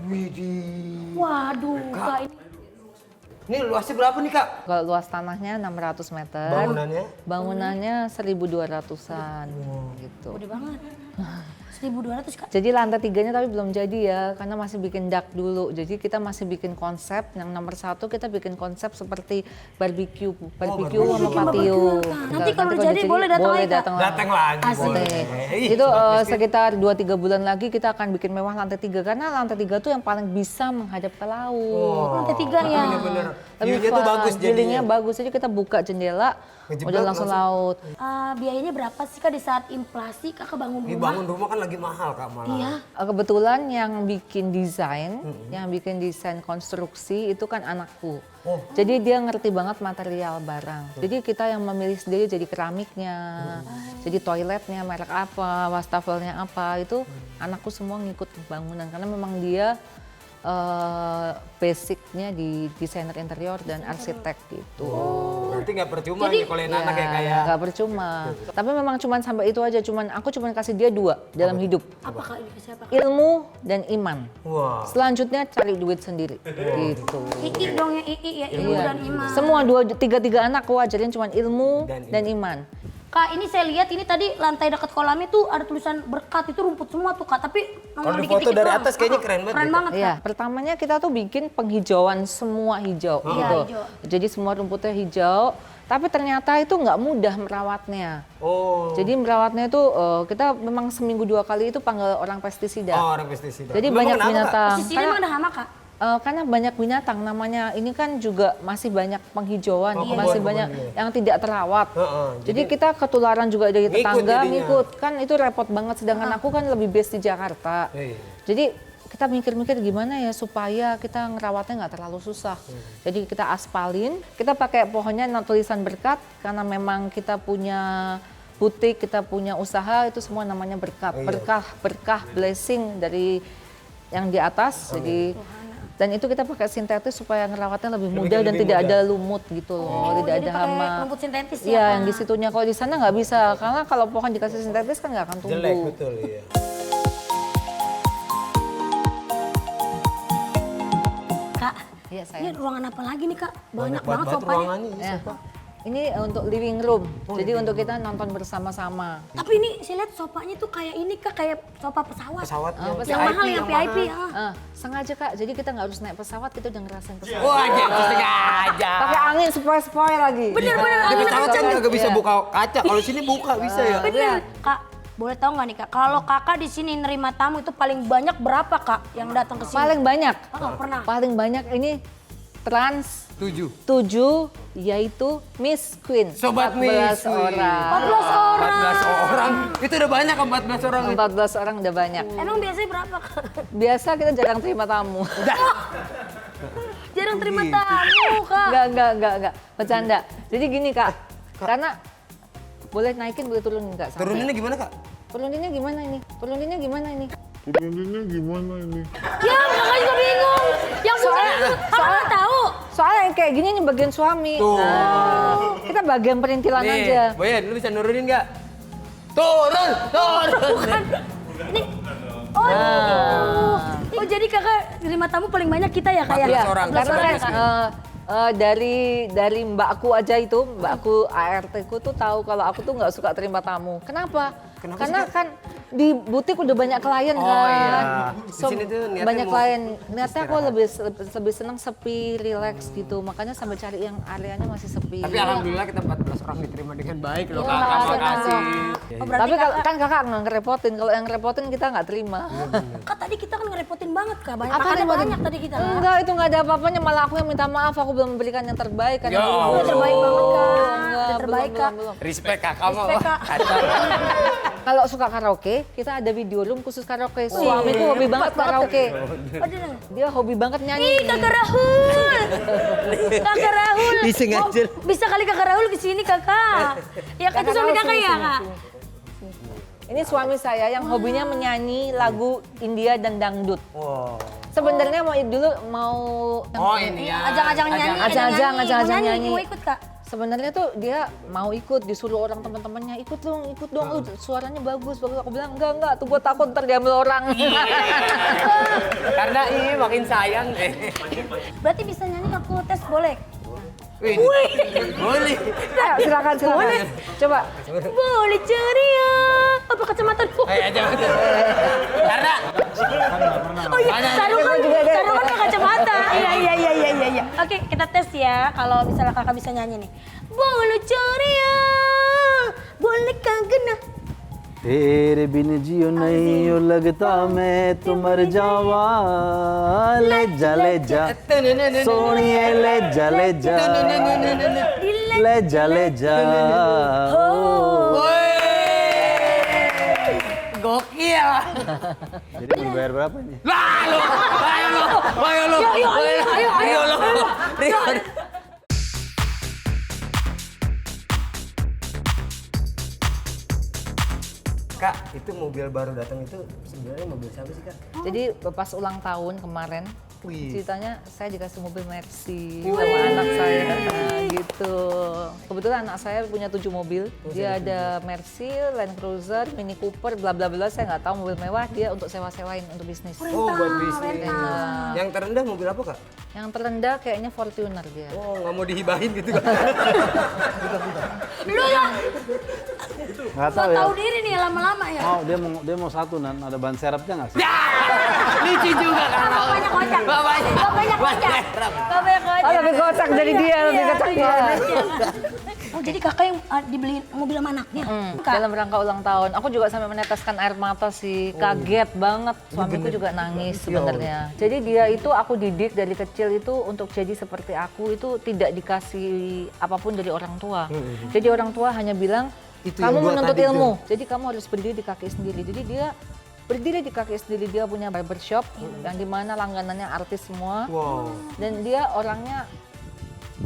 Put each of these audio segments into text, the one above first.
Widih. Waduh, Kak ini. Ini luasnya berapa nih Kak? Kalau luas tanahnya 600 meter. Bangunannya? Bangunannya 1.200-an gitu. Gede banget. 1.200 Kak. Jadi lantai 3-nya tapi belum jadi ya, karena masih bikin dak dulu. Jadi kita masih bikin konsep, yang nomor 1 kita bikin konsep seperti barbecue sama patio. Nanti kalau udah jadi boleh datang lagi, Kak? Datang lagi. Asik. Boleh. Itu sekitar 2-3 bulan lagi kita akan bikin mewah lantai 3, karena lantai 3 tuh yang paling bisa menghadap ke laut. Lantai 3 ya. Bener-bener. Tapi View-nya tuh bagus view-nya jadinya. bagus, jadi kita buka jendela, Ngejebak udah langsung laut. Biayanya berapa sih Kak di saat inflasi Kakak bangun Ini rumah? bangun rumah kan lagi mahal Kak malah. Iya. Kebetulan yang bikin desain, konstruksi itu kan anakku. Oh. Jadi dia ngerti banget material barang. Jadi kita yang memilih sendiri, jadi keramiknya, jadi toiletnya merek apa, wastafelnya apa, itu anakku semua ngikut bangunan karena memang dia basicnya di desainer interior dan arsitek gitu. Berarti nggak percuma nih kalau anak ya kayak. Nggak percuma. Tapi memang cuman sampai itu aja. Aku cuman kasih dia 2 dalam hidup. Apa Kak ini siapa? Ilmu dan iman. Wah. Selanjutnya cari duit sendiri. Gitu. Ii dong ya Ii ya, ilmu Iya. dan iman. Semua 3 anak aku ajarin cuman ilmu dan iman. Kak ini saya lihat ini tadi lantai dekat kolamnya tuh ada tulisan berkat, itu rumput semua tuh Kak. Tapi Kalau nomor di dikit-dikit foto dari doang. atas kayaknya keren banget. Keren gitu. banget Kak. Iya, pertamanya kita tuh bikin penghijauan semua hijau Iya, gitu. hijau. Jadi semua rumputnya hijau, tapi ternyata itu nggak mudah merawatnya. Oh. Jadi merawatnya itu kita memang seminggu 2 kali itu panggil orang pestisida. Oh, orang pestisida. Jadi Memang banyak kenapa, Kak? binatang. Pesisida emang ada hama Kak? Karena banyak binatang namanya, ini kan juga masih banyak penghijauan, masih banyak yang tidak terawat. Jadi kita ketularan juga dari Ngikut tetangga, jadinya. ngikut. Kan itu repot banget, sedangkan aku kan lebih base di Jakarta. Iya. Jadi kita mikir-mikir gimana ya supaya kita ngerawatnya nggak terlalu susah. Jadi kita aspalin, kita pakai pohonnya tulisan berkat, karena memang kita punya butik, kita punya usaha, itu semua namanya berkat. Berkah, blessing dari yang di atas. Jadi dan itu kita pakai sintetis supaya ngerawatnya lebih mudah dan tidak ada lumut gitu loh, tidak jadi ada pakai hama. rumput sintetis ya, Iya, Kak? yang di situnya. Kalau di sana nggak bisa, karena kalau pohon dikasih sintetis kan nggak akan tumbuh. Jelek betul iya. Kak, Iya, ini sayang. ruangan apa lagi nih Kak? Banyak banget sopanya. ruangannya. Ya. Ini untuk living room, jadi untuk kita nonton bersama-sama. Tapi ini saya lihat sopanya tuh kayak ini Kak, kayak sofa pesawat. Pesawat Yang mahal, yang VIP. Sengaja Kak, jadi kita nggak harus naik pesawat, kita udah ngerasain pesawat. Wah, sengaja. Pakai angin sepoi-sepoi lagi. Bener-bener Di angin pesawat kan nggak bisa Iya. buka kaca. Kalau sini buka bisa ya. Bener. Kak, boleh tahu nggak nih Kak, kalau Kakak di sini nerima tamu itu paling banyak berapa Kak yang datang ke sini? Paling banyak. Pernah. Paling banyak ini trans 7. 7 yaitu Miss Queen. Sobat 14 Miss orang. 14 orang. 14 orang. Itu udah banyak 14 orang. 14 orang udah banyak. Emang biasanya berapa Kak? Biasa kita jarang terima tamu. Jarang terima tamu Kak. Enggak. Bercanda. Jadi gini Kak, karena boleh naikin, boleh turunin Kak. santai. Turuninnya gimana Kak? Turuninnya gimana ini? Turuninnya gimana ini? Ya Kakak juga bingung. Yang punya Kakak nggak tahu. Soalnya yang kayak gini nih bagian suami. Tuh. Nah, kita bagian perintilan aja. Boyan, lu bisa nurunin nggak? Turun. Ini. Oh, oh jadi Kakak terima tamu paling banyak kita ya Kak ya? 14 orang. 14 Karena orang. kan dari mbakku aja itu, mbakku ART ku tuh tahu kalau aku tuh nggak suka terima tamu. Kenapa? Karena kan di butik udah banyak klien kan. iya. Di sini tuh niatnya banyak mau klien. Niatnya aku lebih senang sepi, relax gitu. Makanya sampai cari yang areanya masih sepi. Tapi alhamdulillah kita 14 orang diterima dengan baik loh Iya, Kakak. makasih. Makasih. Oh, berarti Tapi Kakak, kan kakak nggak ngerepotin. Kalau yang ngerepotin kita nggak terima. Kak tadi kita kan ngerepotin banget Kak. Banyak Apa makannya repotin? banyak tadi kita. Enggak, itu nggak ada apa-apanya. Malah aku yang minta maaf. Aku belum memberikan yang terbaik. Kan Ya Allah. Udah terbaik banget Kak. Enggak, Udah terbaik belum, Kak. belum. Respect Kakak mau. Respect, Kak. Kalau suka karaoke, kita ada video room khusus karaoke. Suamiku hobi banget karaoke. Aduh. Dia hobi banget Ih, nyanyi. Kakak Rahul. Kakak Rahul. Disengaja. Bisa kali Kakak Rahul ke sini Kakak. Ya kan itu suami Rahul Kakak sini, ya sini, Kak? Ini suami saya yang hobinya menyanyi lagu India dan dangdut. Wow. Sebenarnya mau dulu mau Oh ini ya. Ajang-ajang nyanyi. Ajang-ajang Mau nyanyi. Mau ikut Kak? sebenarnya tuh dia mau ikut, disuruh orang teman-temannya ikut dong, lu suaranya bagus. Aku bilang enggak, tuh gue takut ntar diambil orang. Karena ini makin sayang. Berarti bisa nyanyi aku tes boleh? Wih, boleh. Ayo, silakan. Coba. Boleh ceria. Apa kacamata? Aja. Karena Oh iya, taruhkan pakai kacamata. Iya. Oke, kita tes ya. Kalau misalnya kakak bisa nyanyi nih. Boleh ceria. Boleh kagena. तेरे बिन जियो नहीं यो लगता मैं तो मर जावा ले जा सोनिए ले जा ले जा gokil. jadi mau dibayar berapa nih? Ayo lo. Kak, itu mobil baru datang itu sebenarnya mobil siapa sih, Kak? Jadi pas ulang tahun kemarin, Wih. ceritanya saya dikasih mobil Mercy sama anak saya gitu. Kebetulan anak saya punya 7 mobil. Dia ada Mercy, Land Cruiser, Mini Cooper, bla bla bla. Saya nggak tahu mobil mewah, dia untuk sewa-sewain untuk bisnis. Oh, buat bisnis. Yang terendah mobil apa, Kak? Yang terendah kayaknya Fortuner dia. Oh, nggak mau dihibahin gitu, Kak? Lu ya, Nggak so tahu ya. tahu diri nih lama-lama ya. Oh dia mau satu nan ada ban serepnya nggak sih? Lucu juga, Kak. Banyak kocak. Gak banyak. Gak banyak kocak. Gak banyak kocak. Oh, lebih kocak dari dia, lebih kocak dia. Oh, jadi kakak yang dibeliin mobil sama anaknya? Kak. Dalam rangka ulang tahun, aku juga sampai meneteskan air mata sih, kaget banget. Suamiku juga nangis sebenarnya. Jadi dia itu aku didik dari kecil itu untuk jadi seperti aku itu tidak dikasih apapun dari orang tua. Jadi orang tua hanya bilang, Itu kamu yang gua menuntut tadi ilmu, jadi kamu harus berdiri di kaki sendiri. Jadi dia berdiri di kaki sendiri, dia punya barbershop yang dimana langganannya artis semua. Wow. Dan dia orangnya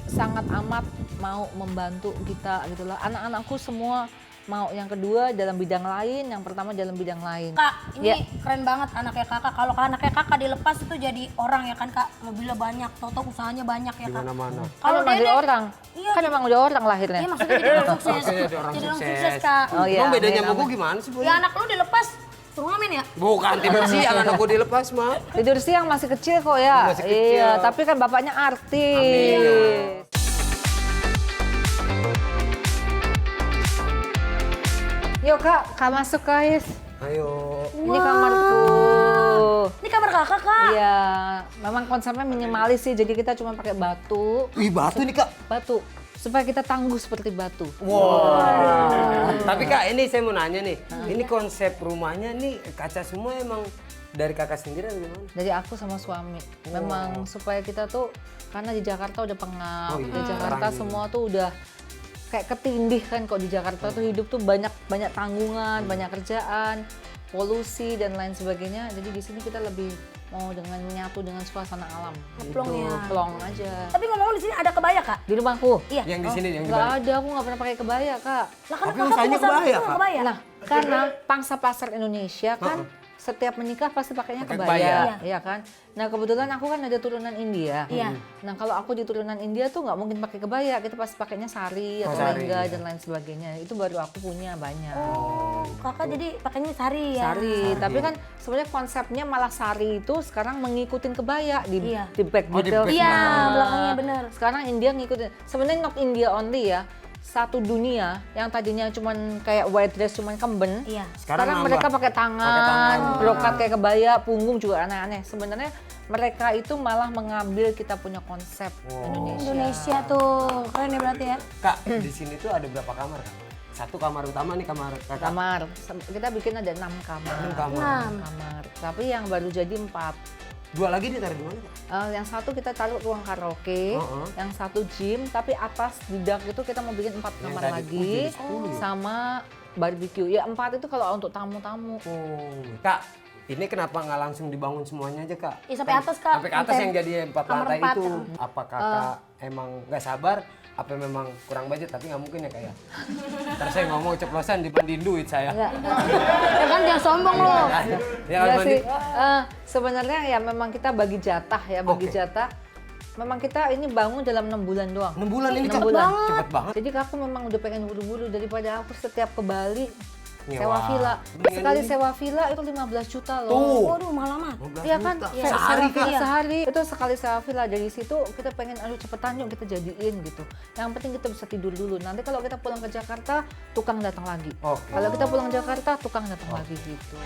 sangat amat mau membantu kita gitu loh. Anak-anakku semua mau, yang kedua dalam bidang lain, yang pertama dalam bidang lain. Kak, ini Ya. keren banget anaknya kakak. Kalau anaknya kakak dilepas itu jadi orang ya kan kak, mobilnya banyak, tau-tau usahanya banyak ya kak. Mana-mana. Kalau Kalau jadi Dede, orang, iya, kan memang udah orang lahirnya. iya maksudnya jadi orang sukses. Maksudnya jadi orang Jadi orang sukses. sukses kak. Oh iya. Emang bedanya amin, sama gue amin. gimana sih, Boy? Ya anak lu dilepas, suruh ngamen ya? Bukan, tidur siang anakku dilepas, mah. Tidur siang masih kecil kok ya. Masih kecil. Iya, tapi kan bapaknya artis. Amin. Yuk kak masuk guys. Ayo. Ini kamarku. Ini kamar kakak kak. Iya, memang konsepnya minimalis sih. Jadi kita cuma pakai batu, Wih, batu nih, Kak. batu supaya kita tangguh seperti batu. Wow. Tapi Kak, ini saya mau nanya nih. Ini konsep rumahnya nih kaca semua emang dari kakak sendiri atau gimana? Dari aku sama suami. Memang supaya kita tuh, karena di Jakarta udah pengap, Oh iya, di Jakarta sekarang semua tuh udah kayak ketindih kan. Kok di Jakarta tuh hidup tuh banyak tanggungan, banyak kerjaan, polusi dan lain sebagainya. Jadi di sini kita lebih mau dengan menyatu dengan suasana alam. Plong ya. Plong aja. Tapi ngomong di sini ada kebaya kak? Di rumahku? Iya. Yang di sini, yang di Nggak bawah. ada, aku nggak pernah pakai kebaya kak. Lah kan Tapi kakak usahanya pengusaha kebaya, itu Kak. kebaya. Nah, karena pangsa pasar Indonesia kan setiap menikah pasti pakainya Pakai kebaya, kebaya. iya kan? Nah kebetulan aku kan ada turunan India. Iya. Nah kalau aku di turunan India tuh nggak mungkin pakai kebaya, kita pasti pakainya sari atau sari, lengga iya. dan lain sebagainya. Itu baru aku punya banyak. Oh, kakak jadi pakainya sari ya? Sari, tapi kan sebenarnya konsepnya malah sari itu sekarang mengikutin kebaya di Iya. di back Oh, di detail. back. Iya, Nah, belakangnya bener. Sekarang India ngikutin. Sebenarnya not India only ya. Satu dunia yang tadinya cuman kayak white dress cuman kemben. Iya. Sekarang Sekarang mereka nambah. pakai Pakai tangan, tangan. brokat kayak kebaya, punggung juga aneh-aneh. Sebenarnya mereka itu malah mengambil kita punya konsep Indonesia. Indonesia tuh, keren ya berarti ya? Kak, di sini tuh ada berapa kamar, Kak? Satu kamar utama nih, kamar kakak. Kamar, kita bikin ada 6 kamar. 6 kamar. 6. Kamar. Tapi yang baru jadi 4. Dua lagi ditaruh di mana, Kak? Yang satu kita taruh ruang karaoke, yang satu gym, tapi atas di dak itu kita mau bikin 4 kamar tadi, lagi, jadi 10 ya? sama barbecue. Ya 4 itu kalau untuk tamu-tamu. Oh, Kak, ini kenapa nggak langsung dibangun semuanya aja, Kak? Iya, sampai atas, Kak. Sampai ke atas Sampai yang jadi 4 kamar lantai 4. itu. Apa kakak emang nggak sabar? Apa memang kurang budget? Tapi nggak mungkin ya, Kak ya? Terus saya ngomong ceplosan dibanding duit saya. Enggak. Ya kan jangan sombong lo. Ya, Enggak kan, sih. Bandi? Sebenarnya ya memang kita bagi jatah ya, bagi Oke. jatah. Memang kita ini bangun dalam 6 bulan doang. 6 bulan ini 6 cepet bulan. banget. Cepet banget. Jadi aku memang udah pengen buru-buru daripada aku setiap ke Bali Nyewa. sewa villa. Mendingan Sekali ini. sewa villa itu 15 juta loh. Tuh. Waduh, malaman. 15 Iya kan? juta. Iya, Sehari sewa kan? villa sehari. Itu sekali sewa villa, dari situ kita pengen aduh cepetan yuk kita jadiin gitu. Yang penting kita bisa tidur dulu. Nanti kalau kita pulang ke Jakarta, tukang datang lagi. Oke. Kalau kita pulang Jakarta, tukang datang lagi gitu.